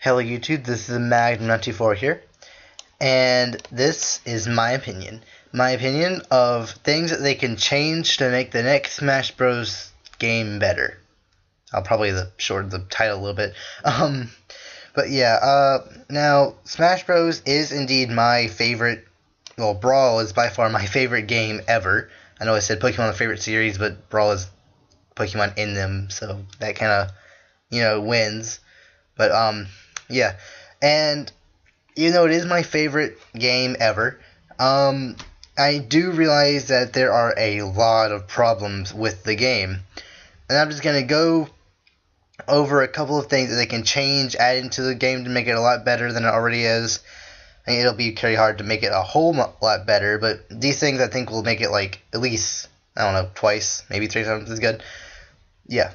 Hello YouTube, this is Magnum94 here, and this is my opinion. My opinion of things that they can change to make the next Smash Bros. Game better. I'll probably shorten the title a little bit. But yeah, now Smash Bros. Is indeed my favorite, well, Brawl is by far my favorite game ever. I know I said Pokemon my favorite series, but Brawl is Pokemon in them, so that kind of, wins. But, yeah, and even though it is my favorite game ever, I do realize that there are a lot of problems with the game, and I'm just going to go over a couple of things that they can change, add into the game to make it a lot better than it already is. I mean, it'll be very hard to make it a whole lot better, but these things I think will make it, like, at least, I don't know, twice, maybe 3 times as good. Yeah,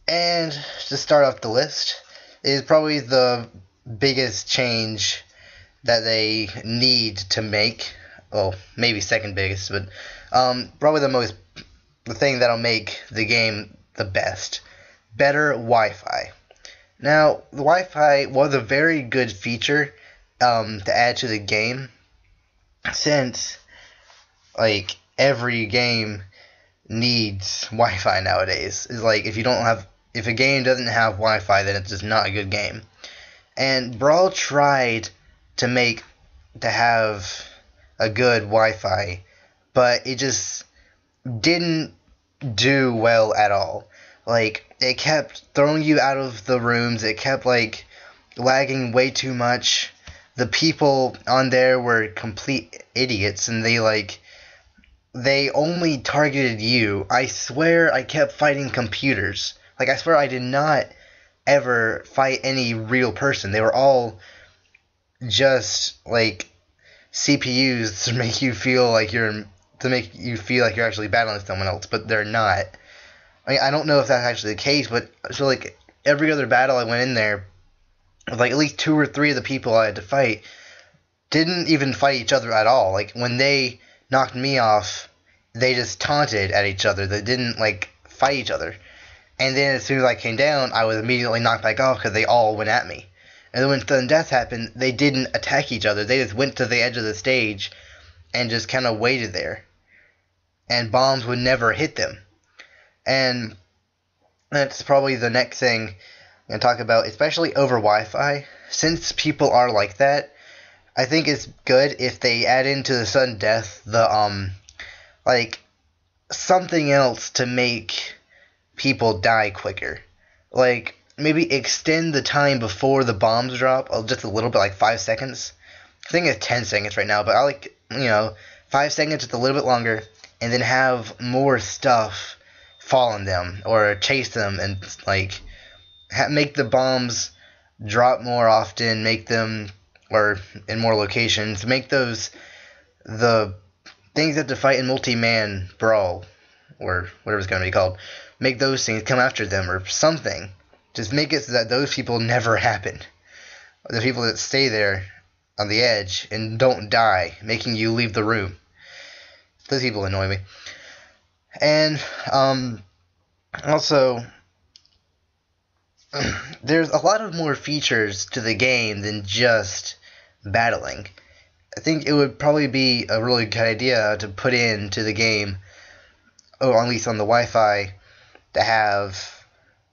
and to start off the list is probably the biggest change that they need to make. Well, maybe second biggest, but probably the thing that'll make the game the best. Better Wi-Fi. Now, the Wi-Fi was a very good feature to add to the game, since like every game needs Wi-Fi nowadays. It's like if a game doesn't have Wi-Fi, then it's just not a good game. And Brawl tried to have a good Wi-Fi, but it just didn't do well at all. Like, it kept throwing you out of the rooms, it kept, like, lagging way too much. The people on there were complete idiots, and they only targeted you. I swear I kept fighting computers. Like, I swear I did not ever fight any real person. They were all just, like, CPUs to make you feel like you're actually battling someone else, but they're not. I mean, I don't know if that's actually the case, but so, like, every other battle I went in there, like, at least 2 or 3 of the people I had to fight didn't even fight each other at all. Like, when they knocked me off, they just taunted at each other. They didn't, like, fight each other. And then as soon as I came down, I was immediately knocked back off because they all went at me. And then when sudden death happened, they didn't attack each other. They just went to the edge of the stage and just kind of waited there. And bombs would never hit them. And that's probably the next thing I'm going to talk about, especially over Wi-Fi. Since people are like that, I think it's good if they add into the sudden death something else to make people die quicker. Like, maybe extend the time before the bombs drop just a little bit, like 5 seconds. I think it's 10 seconds right now, but I like, 5 seconds, just a little bit longer, and then have more stuff fall on them or chase them, and like make the bombs drop more often, make them, or in more locations, make those the things that have to fight in multi-man brawl, or whatever it's going to be called, make those things come after them or something. Just make it so that those people never happen. The people that stay there on the edge and don't die, making you leave the room. Those people annoy me. And also, there's a lot of more features to the game than just battling. I think it would probably be a really good idea to put into the game, or at least on the Wi-Fi, to have,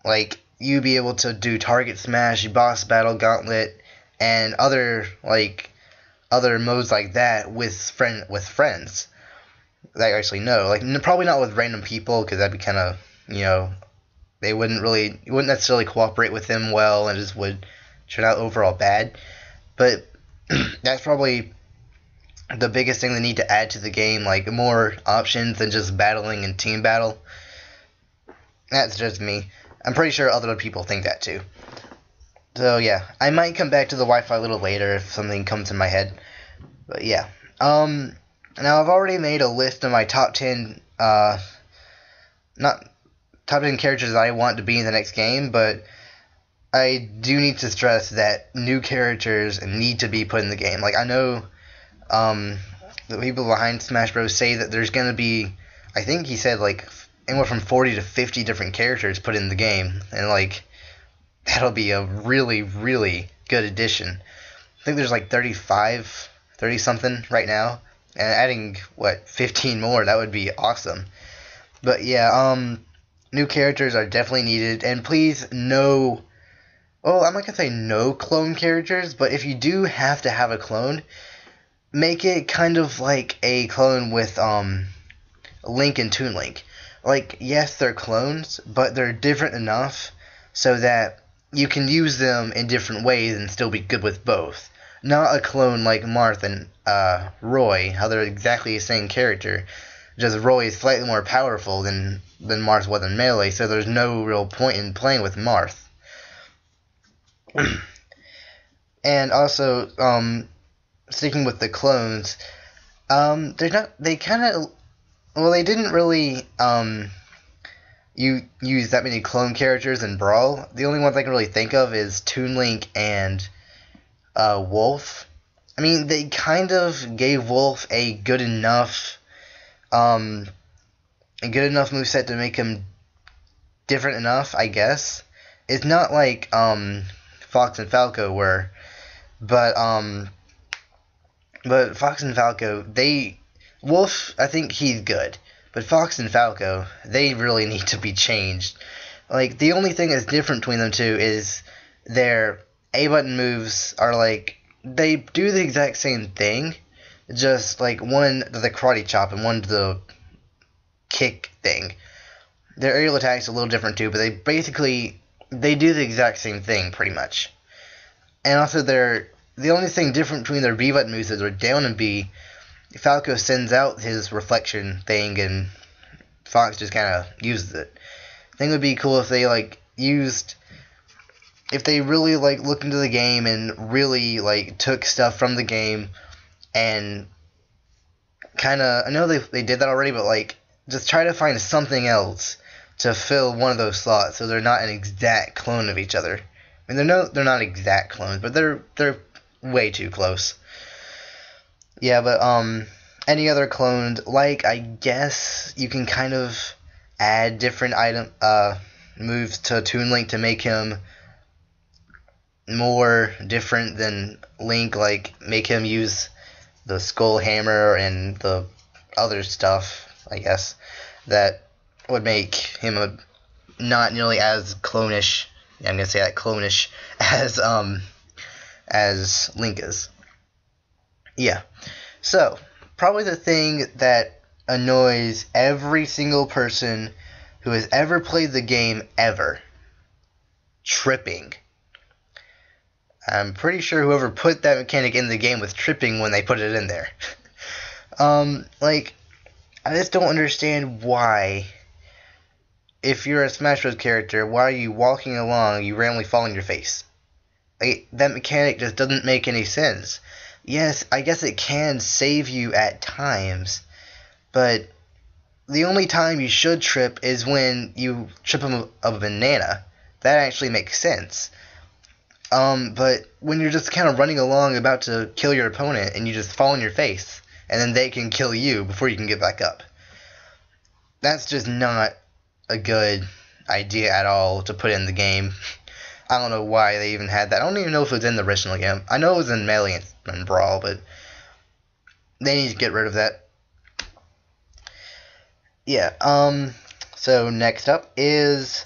like, you be able to do target smash, boss battle, gauntlet, and other modes like that with friends that you actually know. Like, probably not with random people, because that'd be kind of, you wouldn't necessarily cooperate with them well, and just would turn out overall bad. But that's probably the biggest thing they need to add to the game, like more options than just battling and team battle. That's just me. I'm pretty sure other people think that too. So yeah, I might come back to the Wi-Fi a little later if something comes in my head. But yeah. Now I've already made a list of my top 10 top 10 characters that I want to be in the next game, but I do need to stress that new characters need to be put in the game. Like, I know the people behind Smash Bros. Say that there's going to be, I think he said, like, anywhere from 40 to 50 different characters put in the game, and, like, that'll be a really, really good addition. I think there's like 35, 30 something right now, and adding what 15 more, that would be awesome. But yeah, new characters are definitely needed, and please no. Well, I'm not gonna say no clone characters, but if you do have to have a clone, make it kind of like a clone with Link and Toon Link. Like, yes, they're clones, but they're different enough so that you can use them in different ways and still be good with both. Not a clone like Marth and Roy, how they're exactly the same character. Just Roy is slightly more powerful than Marth was in Melee, so there's no real point in playing with Marth. And also, sticking with the clones, they're not. They kind of. Well, they didn't really use that many clone characters in Brawl. The only ones I can really think of is Toon Link and Wolf. I mean, they kind of gave Wolf a good enough moveset to make him different enough, I guess. It's not like Fox and Falco were, but Fox and Falco, Wolf, I think he's good, but Fox and Falco, they really need to be changed. Like, the only thing that's different between them two is their A-button moves are like, they do the exact same thing, just like one does the karate chop and one does the kick thing. Their aerial attack's a little different too, but they do the exact same thing pretty much. And also the only thing different between their B button moves is their down and B. Falco sends out his reflection thing and Fox just kind of uses it. I think it would be cool if they if they really looked into the game and really took stuff from the game and kind of, I know they did that already, but just try to find something else to fill one of those slots so they're not an exact clone of each other. I mean, they're not exact clones, but they're way too close. Yeah, but any other clones, I guess you can kind of add different moves to Toon Link to make him more different than Link, make him use the Skull Hammer and the other stuff, I guess, that would make him not nearly as clonish. Yeah, I'm gonna say that, clonish, as Link is. Yeah. So, probably the thing that annoys every single person who has ever played the game ever. Tripping. I'm pretty sure whoever put that mechanic in the game was tripping when they put it in there. I just don't understand why, if you're a Smash Bros. Character, why are you walking along, you randomly fall on your face? That mechanic just doesn't make any sense. Yes, I guess it can save you at times, but the only time you should trip is when you trip of a banana. That actually makes sense. But when you're just kind of running along about to kill your opponent and you just fall on your face, and then they can kill you before you can get back up. That's just not a good idea at all to put in the game. I don't know why they even had that. I don't even know if it was in the original game. I know it was in Melee and Brawl, but they need to get rid of that. Yeah, so next up is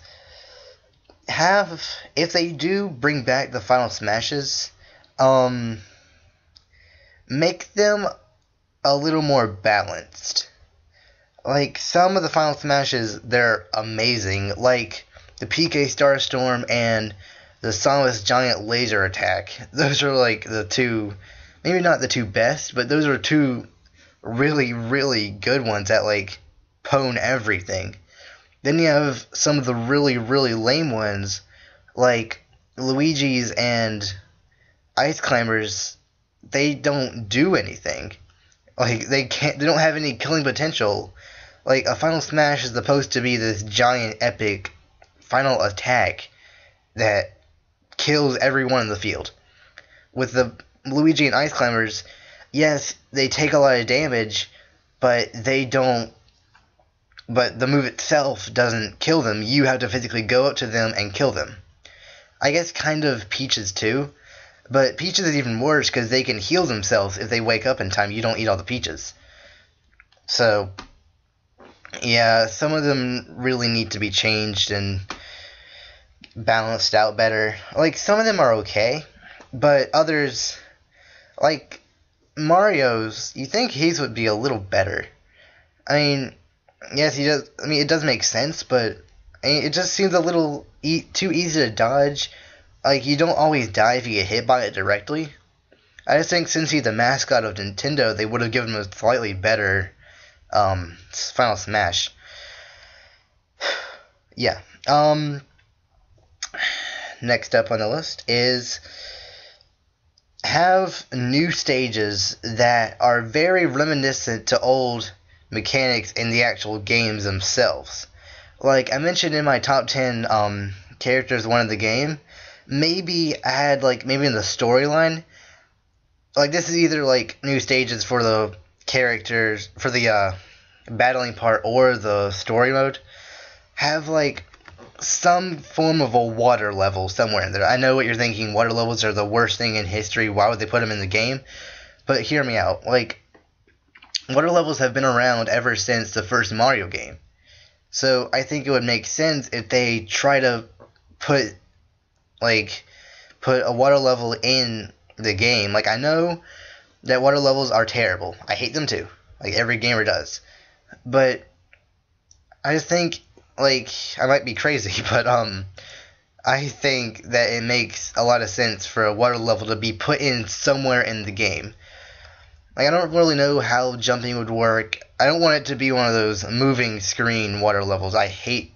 if they do bring back the Final Smashes, make them a little more balanced. Some of the Final Smashes, they're amazing, like the PK Starstorm and the Samus Giant Laser Attack. Those are the two, maybe not the two best, but those are two really, really good ones that pwn everything. Then you have some of the really, really lame ones, like Luigi's and Ice Climbers. They don't do anything. They don't have any killing potential. A Final Smash is supposed to be this giant, epic final attack that kills everyone in the field. With the Luigi and Ice Climbers, yes, they take a lot of damage, but they don't. But the move itself doesn't kill them. You have to physically go up to them and kill them. I guess kind of Peach's too. But peaches is even worse because they can heal themselves if they wake up in time. You don't eat all the peaches. So, yeah, some of them really need to be changed and balanced out better. Like, some of them are okay, but others, like Mario's, you think his would be a little better. I mean, yes, he does. I mean, it does make sense, but it just seems a little too easy to dodge. Like, you don't always die if you get hit by it directly. I just think since he's the mascot of Nintendo, they would have given him a slightly better Final Smash. Yeah. Next up on the list is have new stages that are very reminiscent to old mechanics in the actual games themselves. Like I mentioned in my top 10 characters one of the game, maybe add like maybe in the storyline, like this is either like new stages for the characters for the battling part or the story mode. Have like some form of a water level somewhere in there. I know what you're thinking, water levels are the worst thing in history, why would they put them in the game? But hear me out, like, water levels have been around ever since the first Mario game. So I think it would make sense if they try to put a water level in the game. Like, I know that water levels are terrible. I hate them too. Like, every gamer does. But I just think, like, I might be crazy, but I think that it makes a lot of sense for a water level to be put in somewhere in the game. Like, I don't really know how jumping would work. I don't want it to be one of those moving screen water levels. I hate,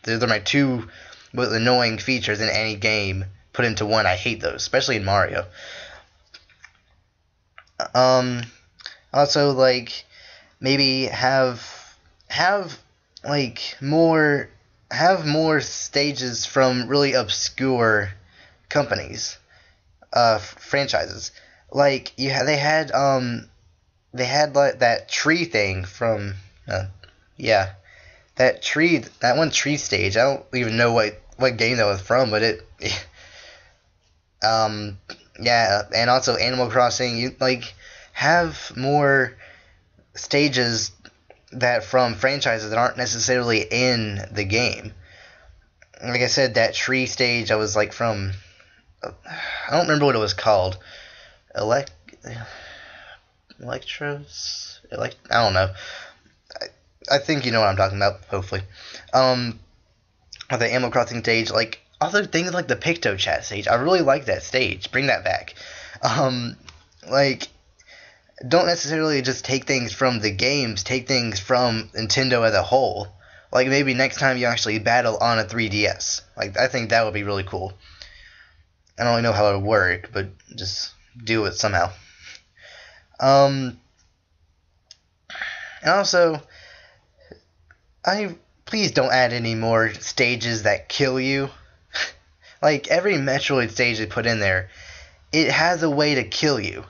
they're my two most annoying features in any game put into one. I hate those, especially in Mario. Also, like, maybe have like more stages from really obscure companies, franchises. Like they had like that tree thing from that one tree stage. I don't even know what game that was from, but it yeah, and also Animal Crossing. You like have more stages that from franchises that aren't necessarily in the game. Like I said, that tree stage I was like from, I don't remember what it was called. I don't know. I think you know what I'm talking about, hopefully. The Animal Crossing stage, like other things like the Picto Chat stage, I really like that stage. Bring that back. Like, don't necessarily just take things from the games, take things from Nintendo as a whole. Like, maybe next time you actually battle on a 3DS. Like, I think that would be really cool. I don't really know how it would work, but just do it somehow. And also, please don't add any more stages that kill you. Like, every Metroid stage they put in there, it has a way to kill you.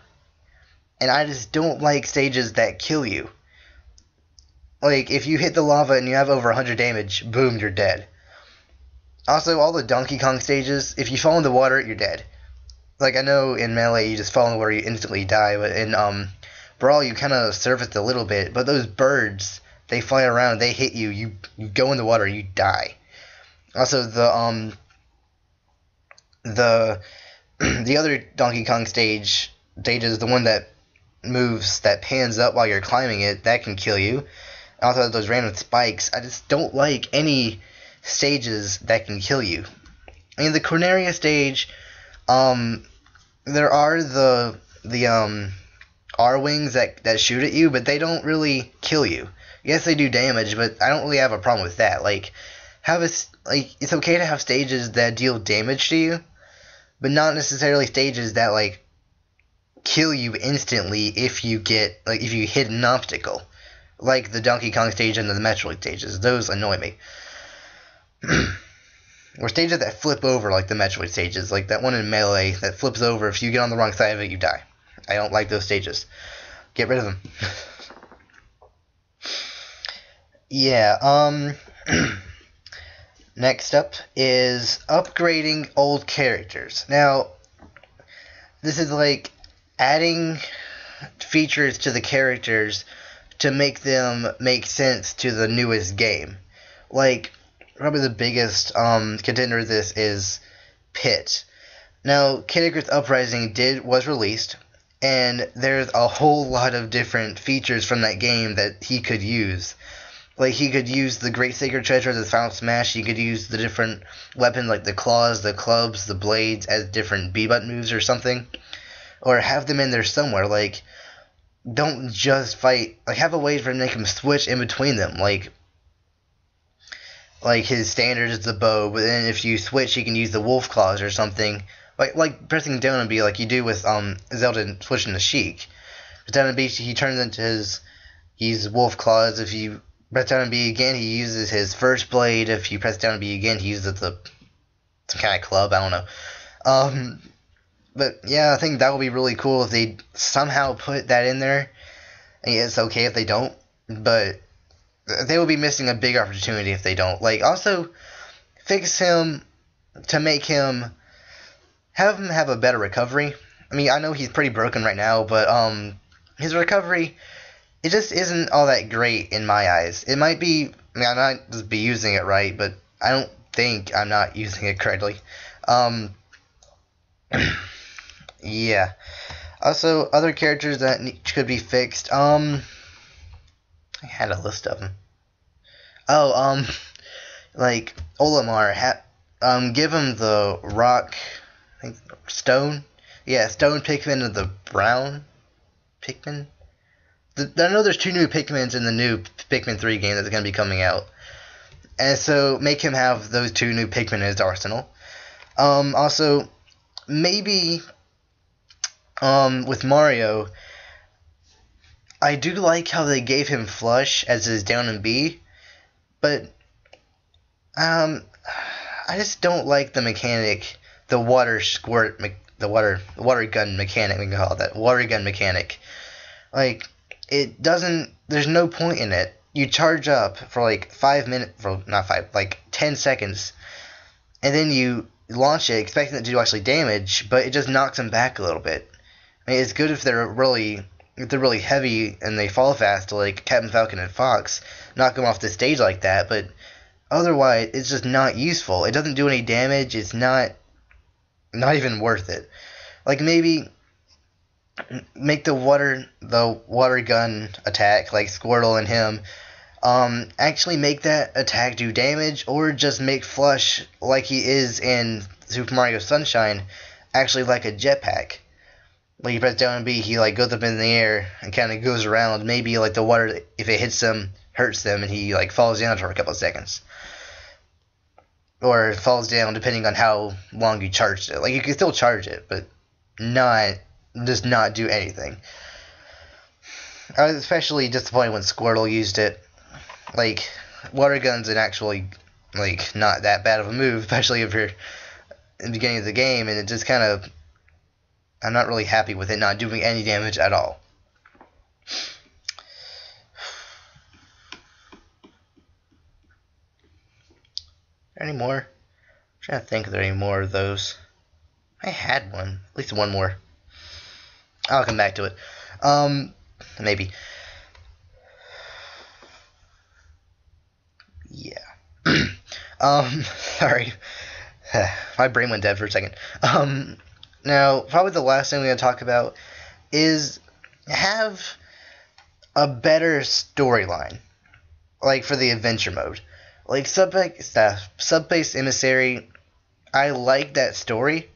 And I just don't like stages that kill you. Like, if you hit the lava and you have over 100 damage, boom, you're dead. Also, all the Donkey Kong stages, if you fall in the water, you're dead. Like, I know in Melee you just fall in the water, you instantly die, but in Brawl you kind of surface a little bit. But those birds, they fly around, they hit you, you go in the water, you die. Also, the other Donkey Kong stages, the one that moves, that pans up while you're climbing it, that can kill you. Also, those random spikes. I just don't like any stages that can kill you. I mean, the Corneria stage, there are the R-wings that shoot at you, but they don't really kill you. Yes, they do damage, but I don't really have a problem with that. Like, it's okay to have stages that deal damage to you, but not necessarily stages that, like, kill you instantly if you hit an obstacle, like the Donkey Kong stage and the Metroid stages. Those annoy me. Or stages that flip over, like the Metroid stages, like that one in Melee that flips over. If you get on the wrong side of it, you die. I don't like those stages. Get rid of them. Yeah. Next up is upgrading old characters. Now, this is like adding features to the characters to make them make sense to the newest game. Like, probably the biggest contender of this is Pit. Now, Kid Icarus Uprising was released, and there's a whole lot of different features from that game that he could use. Like, he could use the Great Sacred Treasure as Final Smash. He could use the different weapons, like the claws, the clubs, the blades, as different B-button moves or something. Or have them in there somewhere. Like, don't just fight. Like, have a way for him to make him switch in between them. Like his standard is the bow, but then if you switch, he can use the wolf claws or something. Like pressing down and B, like you do with Zelda switching to Sheik. Press down and B, he turns into his wolf claws. If you press down and B again, he uses his first blade. If you press down and B again, he uses some kind of club. I don't know. But yeah, I think that would be really cool if they somehow put that in there. And it's okay if they don't, but they will be missing a big opportunity if they don't. Like, also fix him to make him have a better recovery. I mean, I know he's pretty broken right now, but his recovery, it just isn't all that great in my eyes. It might be, I mean, I might just be using it right, but I don't think I'm not using it correctly. Yeah. Also, other characters that could be fixed. I had a list of them. Oh, like Olimar. Give him the rock. I think stone. Yeah, stone Pikmin and the brown Pikmin. I know there's 2 new Pikmins in the new Pikmin 3 game that's going to be coming out. And so make him have those 2 new Pikmin in his arsenal. Also, maybe with Mario, I do like how they gave him Flush as his down and B, but I just don't like the mechanic, the water squirt, the water gun mechanic. We can call it that, water gun mechanic. Like, it doesn't. There's no point in it. You charge up for like 5 minutes, like 10 seconds, and then you launch it expecting it to do actually damage, but it just knocks them back a little bit. I mean, it's good if they're really heavy and they fall fast, like Captain Falcon and Fox, knock them off the stage like that, but otherwise it's just not useful. It doesn't do any damage. It's not even worth it. Like, maybe make the water gun attack, like Squirtle and him, actually make that attack do damage, or just make Flush, like he is in Super Mario Sunshine, actually like a jetpack. Like, you press down and B, he like goes up in the air and kind of goes around. Maybe like the water, if it hits him, hurts them, and he like falls down for a couple of seconds, or falls down depending on how long you charged it. Like, you can still charge it, but not do anything. I was especially disappointed when Squirtle used it. Like, water gun's an actually like not that bad of a move, especially if you're in the beginning of the game, and it just kind of, I'm not really happy with it not doing any damage at all. Any more? I'm trying to think if there are any more of those. I had one. At least one more. I'll come back to it. Maybe. Yeah. Sorry. My brain went dead for a second. Now, probably the last thing we're going to talk about is have a better storyline, like for the adventure mode. Like Sub-Base Emissary, I like that story,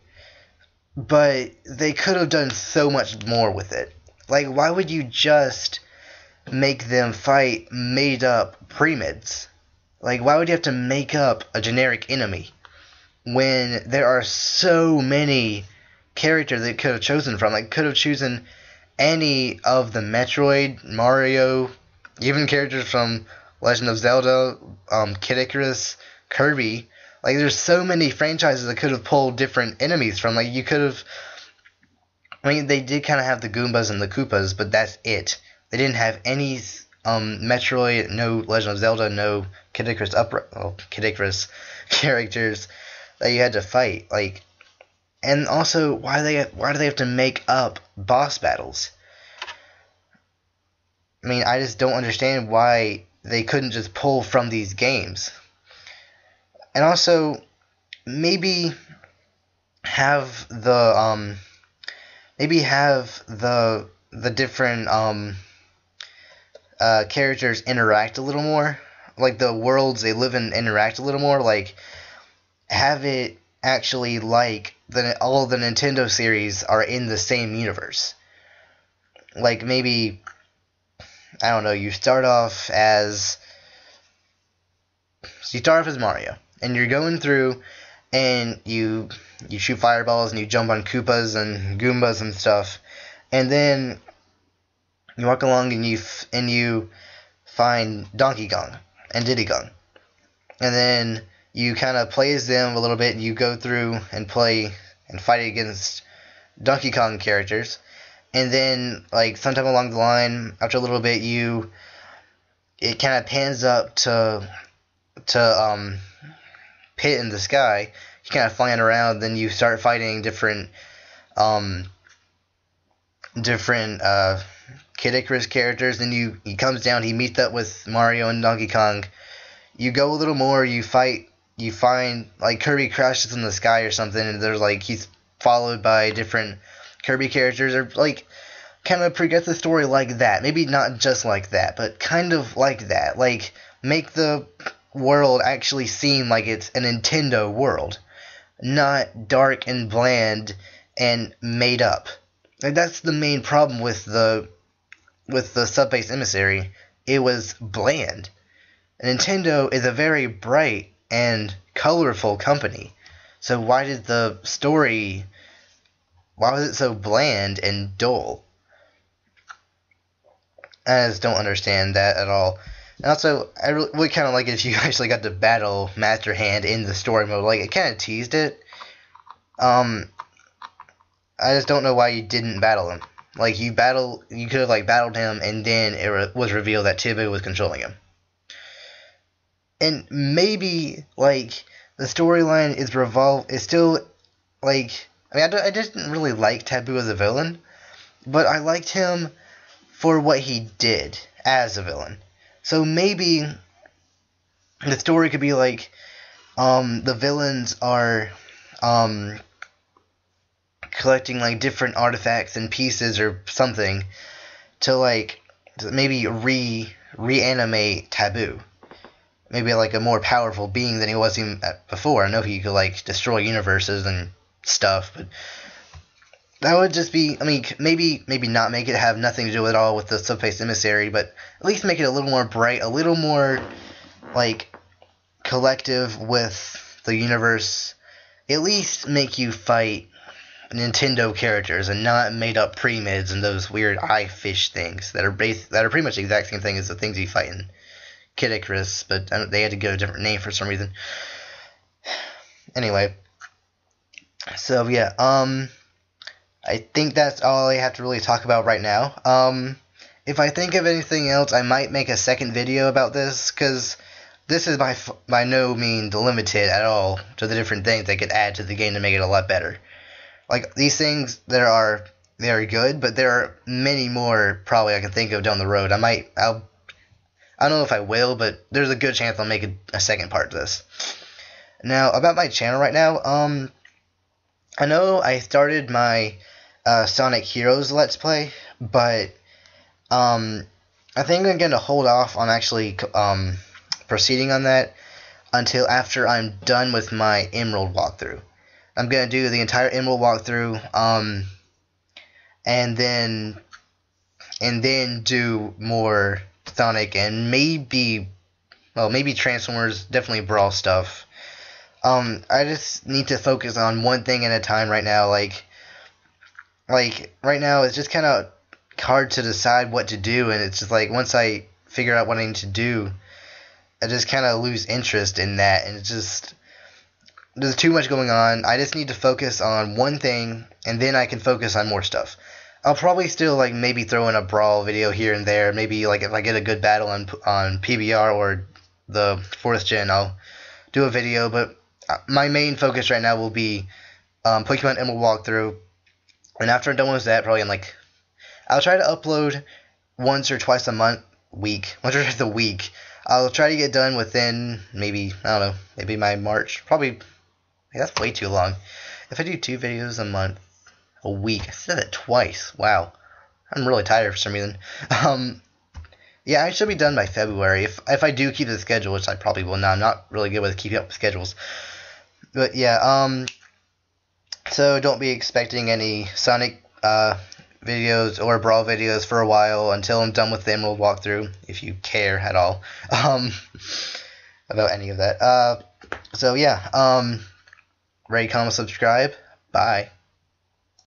but they could have done so much more with it. Like, why would you just make them fight made-up pre-mids? Like, why would you have to make up a generic enemy when there are so many characters they could have chosen from? Like, could have chosen any of the Metroid, Mario, even characters from Legend of Zelda, Kid Icarus, Kirby. Like, there's so many franchises that could have pulled different enemies from. Like, you could have, I mean, they did kind of have the Goombas and the Koopas, but that's it. They didn't have any Metroid, no Legend of Zelda, no Kid Icarus characters that you had to fight. Like, And also, why do they have to make up boss battles? I mean, I just don't understand why they couldn't just pull from these games. And also, maybe have the different characters interact a little more, like the worlds they live in interact a little more, like have it actually like all the Nintendo series are in the same universe. Like maybe, I don't know, you start off as Mario, and you're going through, and you shoot fireballs, and you jump on Koopas and Goombas and stuff, and then you walk along, and you find Donkey Kong and Diddy Kong, and then you kind of play as them a little bit, and you go through and play and fight against Donkey Kong characters, and then like sometime along the line, after a little bit, it kind of pans up to Pit in the sky. You kind of flying around, then you start fighting different Kid Icarus characters. Then he comes down, he meets up with Mario and Donkey Kong. You go a little more, you find like Kirby crashes in the sky or something, and there's like he's followed by different Kirby characters, or like kind of progress the story like that. Maybe not just like that, but kind of like that. Like make the world actually seem like it's a Nintendo world, not dark and bland and made up. Like that's the main problem with the Sub-Base Emissary. It was bland. Nintendo is a very bright and colorful company. So why was it so bland and dull? I just don't understand that at all. And also, I really kind of like it if you actually got to battle Master Hand in the story mode. Like, it kind of teased it. I just don't know why you didn't battle him. Like, you could have, like, battled him, and then it was revealed that Tibu was controlling him. And maybe, like, the storyline is still, like, I mean, I didn't really like Taboo as a villain, but I liked him for what he did as a villain. So maybe the story could be like, the villains are, collecting, like, different artifacts and pieces or something to, like, maybe reanimate Taboo. Maybe, like, a more powerful being than he was even before. I know he could, like, destroy universes and stuff, but that would just be, I mean, maybe not make it have nothing to do at all with the Sub-Base Emissary, but at least make it a little more bright, a little more, like, collective with the universe. At least make you fight Nintendo characters and not made up pre-mids and those weird eye fish things that are pretty much the exact same thing as the things you fight in Kid Icarus, but they had to get a different name for some reason. Anyway, so yeah, I think that's all I have to really talk about right now. If I think of anything else, I might make a second video about this, because this is by no means limited at all to the different things they could add to the game to make it a lot better. Like, these things, they are good, but there are many more probably I can think of down the road. I don't know if I will, but there's a good chance I'll make a second part to this. Now, about my channel right now, I know I started my Sonic Heroes Let's Play, but I think I'm going to hold off on actually proceeding on that until after I'm done with my Emerald walkthrough. I'm going to do the entire Emerald walkthrough, and then do more Sonic and maybe Transformers, definitely Brawl stuff. I just need to focus on one thing at a time right now. Like right now it's just kind of hard to decide what to do, and it's just like once I figure out what I need to do, I just kind of lose interest in that, and it's just there's too much going on. I just need to focus on one thing, and then I can focus on more stuff. I'll probably still, like, maybe throw in a Brawl video here and there. Maybe, like, if I get a good battle on PBR or the 4th gen, I'll do a video. But my main focus right now will be Pokemon Emerald walkthrough, and after I'm done with that, probably I'll try to upload once or twice a week. I'll try to get done within maybe, I don't know, maybe my March. Probably, that's way too long. If I do 2 videos a week, I said it twice. Wow. I'm really tired for some reason. Yeah, I should be done by February if I do keep the schedule, which I probably will now. I'm not really good with keeping up with schedules. But yeah, so don't be expecting any Sonic videos or Brawl videos for a while until I'm done with the Emerald walkthrough, if you care at all about any of that. So yeah, rate, comment, subscribe. Bye.